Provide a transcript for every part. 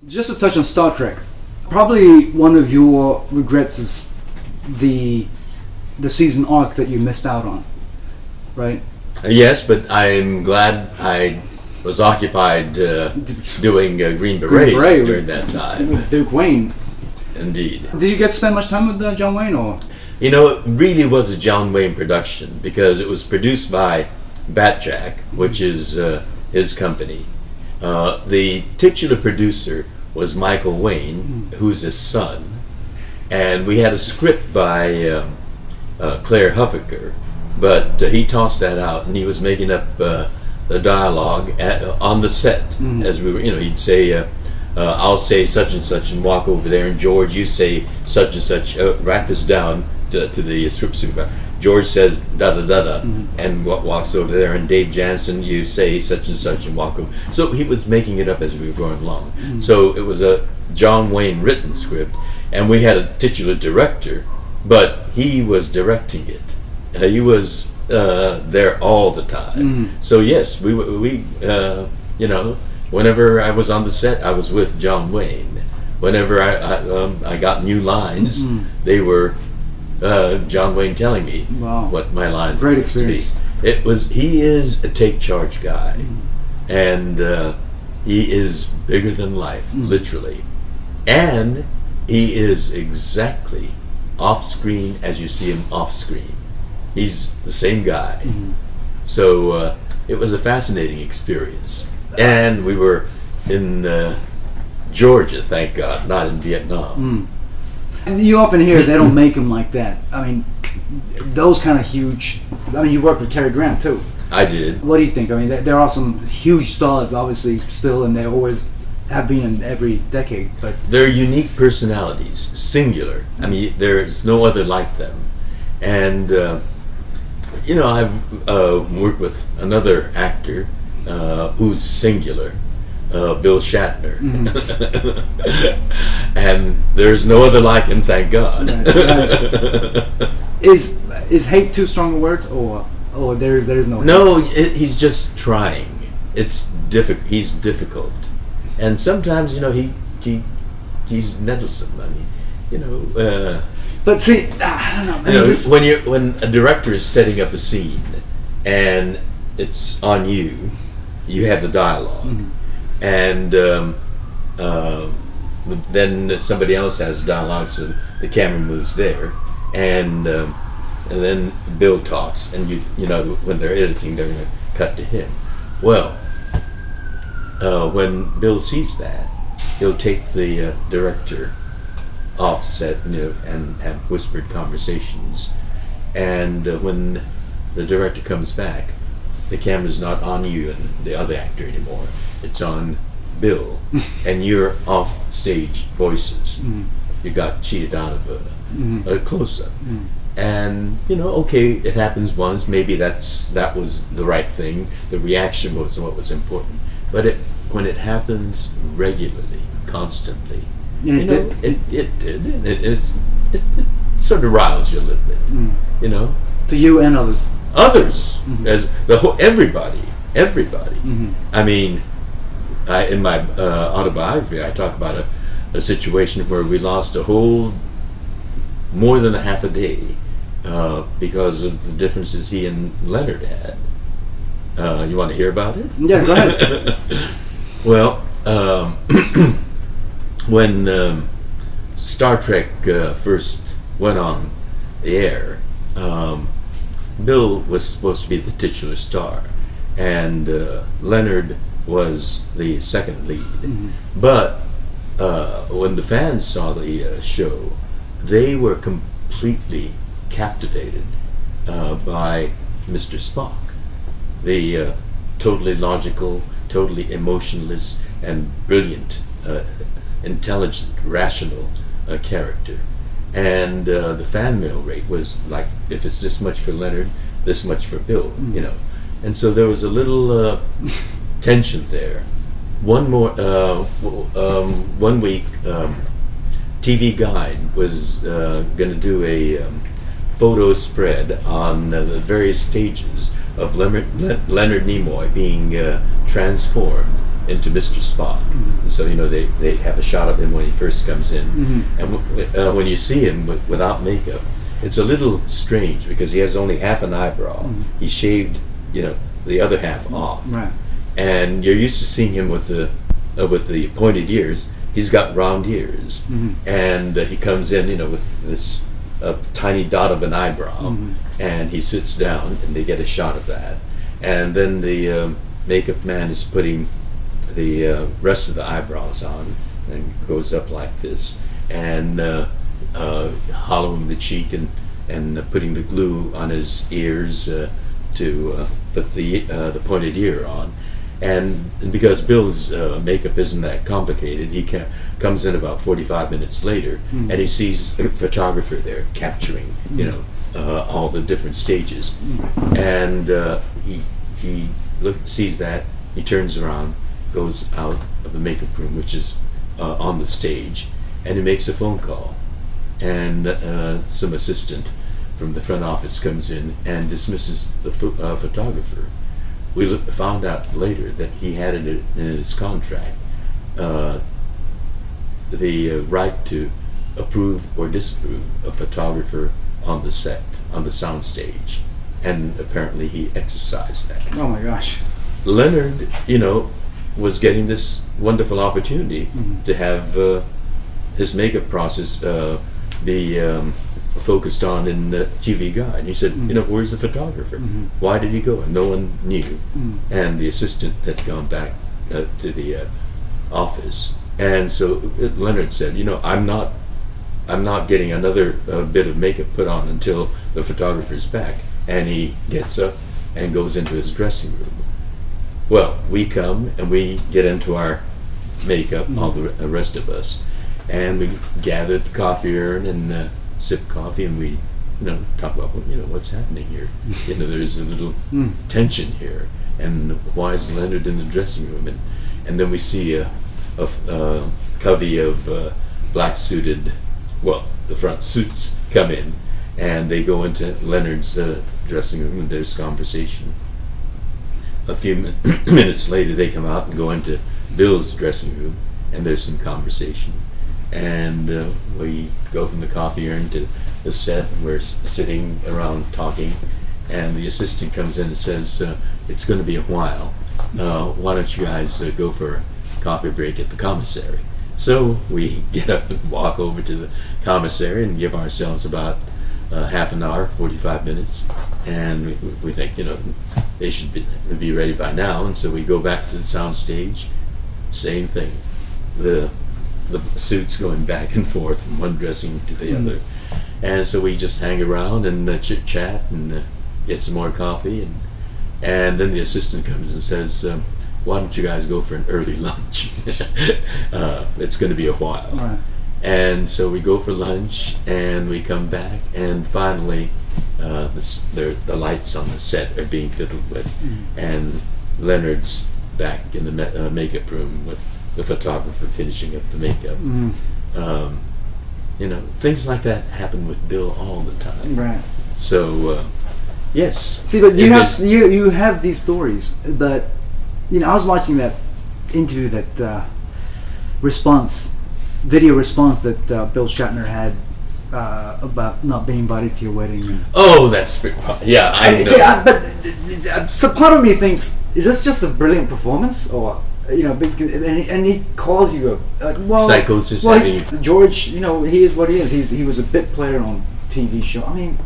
Just to touch on Star Trek, probably one of your regrets is the season arc that you missed out on, right? Yes, but I'm glad I was occupied doing Green Beret during that time. With Duke Wayne. Indeed. Did you get to spend much time with John Wayne, or? You know, it really was a John Wayne production because it was produced by Batjack, which is his company. The titular producer was Michael Wayne, who's his son, and we had a script by Claire Huffaker, but he tossed that out, and he was making up the dialogue on the set as we were. You know, he'd say, "I'll say such and such," and walk over there, and George, you say such and such. Write this down to the script supervisor. George says da da da da, and walks over there, and Dave Jansen, you say such and such, and walk over. So he was making it up as we were going along. So it was a John Wayne written script, and we had a titular director, but he was directing it. He was there all the time. So yes, we you know, whenever I was on the set, I was with John Wayne. Whenever I got new lines, they were John Wayne telling me what my lines were to be. He is a take charge guy, and he is bigger than life, literally, and he is exactly off screen as you see him off screen. He's the same guy. So it was a fascinating experience, and we were in Georgia, thank God, not in Vietnam. And you often hear they don't make them like that. I mean, those kind of huge. I mean, you worked with Cary Grant too. I did. What do you think? I mean, there are some huge stars, obviously, still, and they always have been in every decade. But they're unique personalities, singular. I mean, there's no other like them. And you know, I've worked with another actor who's singular. Bill Shatner, and there's no other like him, thank God. Right. Is hate too strong a word, or there's no? No, he's just trying. It's difficult. He's difficult, and sometimes you know he's meddlesome. I mean, you know. But see, I don't know. You know, when a director is setting up a scene, and it's on you, you have the dialogue. And then somebody else has dialogue, so the camera moves there, and then Bill talks, and you know when they're editing, they're going to cut to him. Well, when Bill sees that, he'll take the director off set, you know, and have whispered conversations, and when the director comes back, the camera's not on you and the other actor anymore. It's on Bill, and you're off stage voices. You got cheated out of a close-up, and you know, okay, it happens once. Maybe that was the right thing. The reaction was what was important. But when it happens regularly, constantly, you know, it did. It sort of riles you a little bit, you know. To you and others. Others, as the whole everybody. I mean. In my autobiography, I talk about a situation where we lost more than a half a day because of the differences he and Leonard had. You want to hear about it? Yeah, go ahead. Well, when Star Trek first went on the air, Bill was supposed to be the titular star, and Leonard was the second lead. But when the fans saw the show, they were completely captivated by Mr. Spock, the totally logical, totally emotionless, and brilliant, intelligent, rational character. And the fan mail rate was like, if it's this much for Leonard, this much for Bill, you know. And so there was a little tension there. One week, TV Guide was going to do a photo spread on the various stages of Leonard Nimoy being transformed into Mr. Spock. And so they have a shot of him when he first comes in, and when you see him without makeup, it's a little strange because he has only half an eyebrow. He shaved the other half off, Right. and you're used to seeing him with the pointed ears. He's got round ears, and he comes in with this tiny dot of an eyebrow, and he sits down, and they get a shot of that, and then the makeup man is putting the rest of the eyebrows on, and goes up like this, and hollowing the cheek and putting the glue on his ears to put the pointed ear on. And because Bill's makeup isn't that complicated, he comes in about 45 minutes later, and he sees the photographer there capturing, all the different stages, and he sees that, he turns around, goes out of the makeup room, which is on the stage, and he makes a phone call, and some assistant from the front office comes in and dismisses the photographer. We found out later that he had it in his contract the right to approve or disapprove a photographer on the set, on the sound stage, and apparently he exercised that. Oh my gosh. Leonard, was getting this wonderful opportunity to have his makeup process be focused on in the TV Guide. And he said, where's the photographer? Why did he go? And no one knew. And the assistant had gone back to the office. And so Leonard said, I'm not getting another bit of makeup put on until the photographer's back. And he gets up and goes into his dressing room. Well, we come and we get into our makeup, all the rest of us, and we gather at the coffee urn and sip coffee, and we, talk about what's happening here. There's a little tension here, and why is Leonard in the dressing room? And then we see a covey of black-suited, the front suits come in, and they go into Leonard's dressing room, and there's conversation. A few minutes later, they come out and go into Bill's dressing room, and there's some conversation. And we go from the coffee urn to the set, and we're sitting around talking, and the assistant comes in and says, it's going to be a while. Why don't you guys go for a coffee break at the commissary? So we get up and walk over to the commissary and give ourselves about half an hour, 45 minutes, and we think, they should be ready by now, and so we go back to the sound stage, same thing. The suits going back and forth from one dressing to the other, and so we just hang around and chit chat and get some more coffee, and then the assistant comes and says, why don't you guys go for an early lunch? It's going to be a while. Right. And so we go for lunch, and we come back, and finally the lights on the set are being fiddled with, and Leonard's back in the makeup room with the photographer finishing up the makeup. Things like that happen with Bill all the time. Right. So, yes. See, but you have these stories, but I was watching that interview, that video response that Bill Shatner had about not being invited to your wedding. That's yeah. I know. So part of me thinks, is this just a brilliant performance, or and he calls you psychosis. George, he is what he is. He was a bit player on TV show. I mean,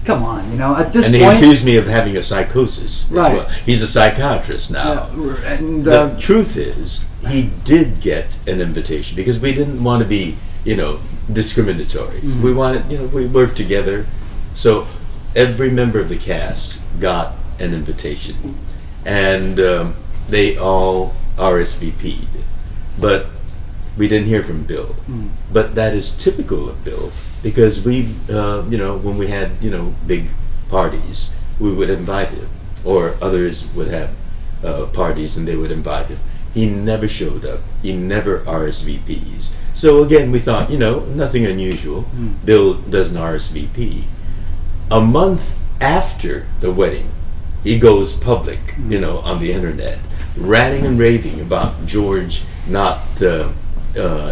come on, at this point. And he accused me of having a psychosis. Right. Well. He's a psychiatrist now. Yeah, and the truth is, he did get an invitation because we didn't want to be, discriminatory. We wanted, we worked together. So every member of the cast got an invitation. And they all RSVP'd. But we didn't hear from Bill. But that is typical of Bill, because we, when we had, big parties, we would invite him, or others would have parties and they would invite him. He never showed up. He never RSVPs. So again, we thought, nothing unusual. Bill doesn't RSVP. A month after the wedding, he goes public, on the internet, ranting and raving about George not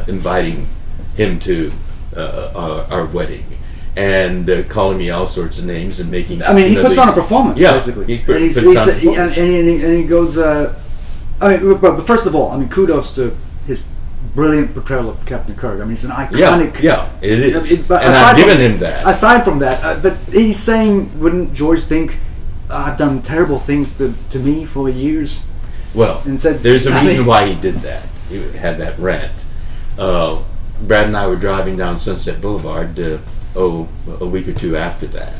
inviting him to our wedding, and calling me all sorts of names and making. I mean, he puts on a performance, basically. And he goes. But first of all, I mean, kudos to his brilliant portrayal of Captain Kirk. I mean, it's an iconic. Yeah, it is. And I've given him that. Aside from that, but he's saying, wouldn't George think I've done terrible things to me for years? Well, and said, there's a reason why he did that. He had that rant. Brad and I were driving down Sunset Boulevard a week or two after that,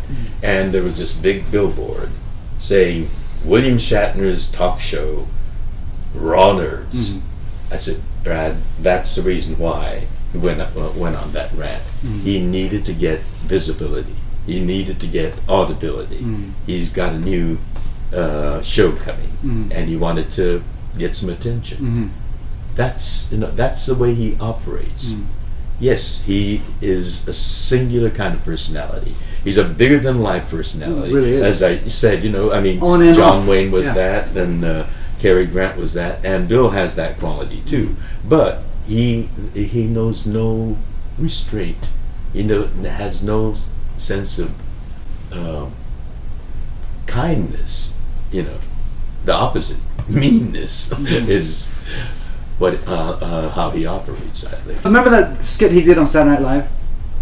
and there was this big billboard saying William Shatner's talk show, Raw Nerds. I said, Brad, that's the reason why he went on that rant. He needed to get visibility. He needed to get audibility. He's got a new show coming, and he wanted to get some attention. That's the way he operates. Yes, he is a singular kind of personality. He's a bigger than life personality. He really is. As I said, I mean, John Wayne was that, and Cary Grant was that, and Bill has that quality too. But he knows no restraint. He has no sense of kindness. The opposite, meanness, is what how he operates, I think. Remember that skit he did on Saturday Night Live?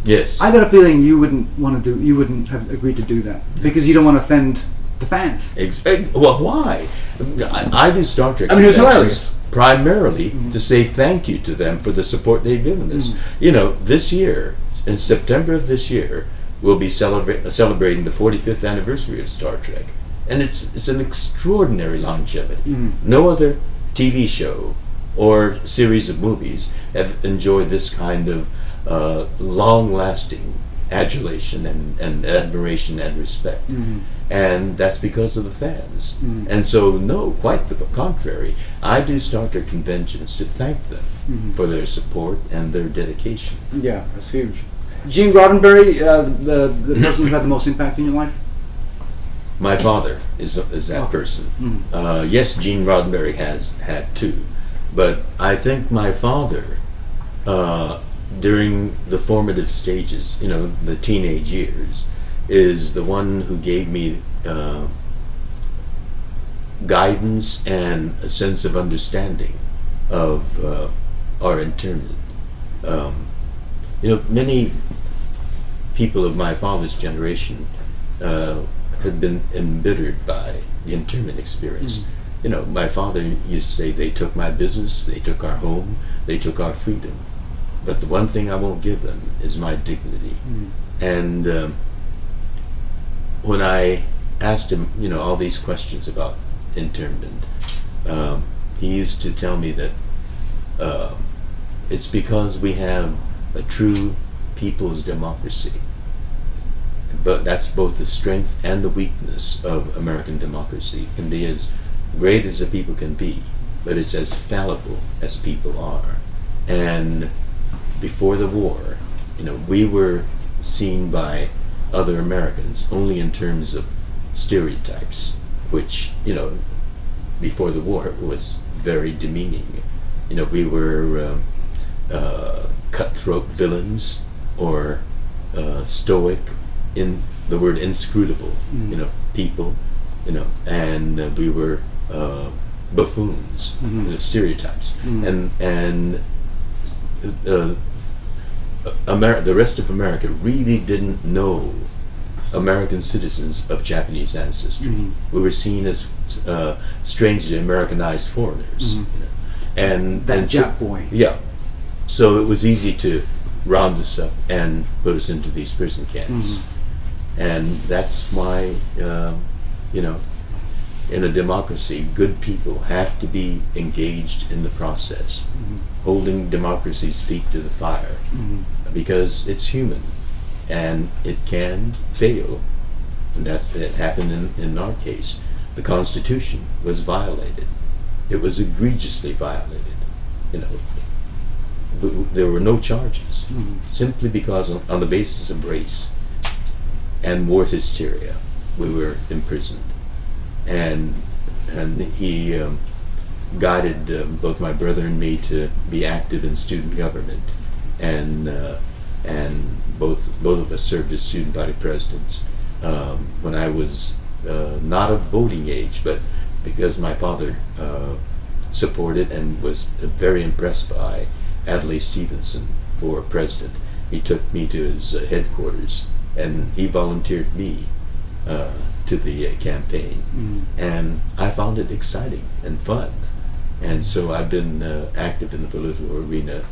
Yes. I got a feeling you wouldn't have agreed to do that because you don't want to offend the fans. Well, why? I do Star Trek. I mean, it was hilarious. Primarily to say thank you to them for the support they've given us. This year, in September of this year, we'll be celebrating the 45th anniversary of Star Trek, and it's an extraordinary longevity. No other TV show or series of movies have enjoyed this kind of long-lasting adulation and admiration and respect. And that's because of the fans. And so, no, quite the contrary. I do Star Trek conventions to thank them for their support and their dedication. Yeah, that's huge. Gene Roddenberry, the person who had the most impact in your life? My father is that person. Yes, Gene Roddenberry has had too. But I think my father, during the formative stages, the teenage years, is the one who gave me guidance and a sense of understanding of our internment. Many people of my father's generation had been embittered by the internment experience. My father used to say, they took my business, they took our home, they took our freedom. But the one thing I won't give them is my dignity. And when I asked him, all these questions about internment, he used to tell me that it's because we have a true people's democracy. But that's both the strength and the weakness of American democracy. It can be as great as the people can be, but it's as fallible as people are. And before the war, we were seen by other Americans only in terms of stereotypes, which, before the war was very demeaning. We were cutthroat villains or stoic, in the word inscrutable, people, and we were buffoons, stereotypes, and the rest of America really didn't know American citizens of Japanese ancestry. We were seen as strangely Americanized foreigners, and Jap boy. Yeah, so it was easy to round us up and put us into these prison camps, and that's why in a democracy, good people have to be engaged in the process, holding democracy's feet to the fire, because it's human and it can fail, and it happened in our case. The Constitution was violated. It was egregiously violated. There were no charges, simply because on the basis of race and war hysteria, we were imprisoned. And he guided both my brother and me to be active in student government, and both of us served as student body presidents when I was not of voting age, but because my father supported and was very impressed by Adlai Stevenson for president. He took me to his headquarters, and he volunteered me to the campaign, and I found it exciting and fun, and so I've been active in the political arena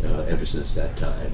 ever since that time.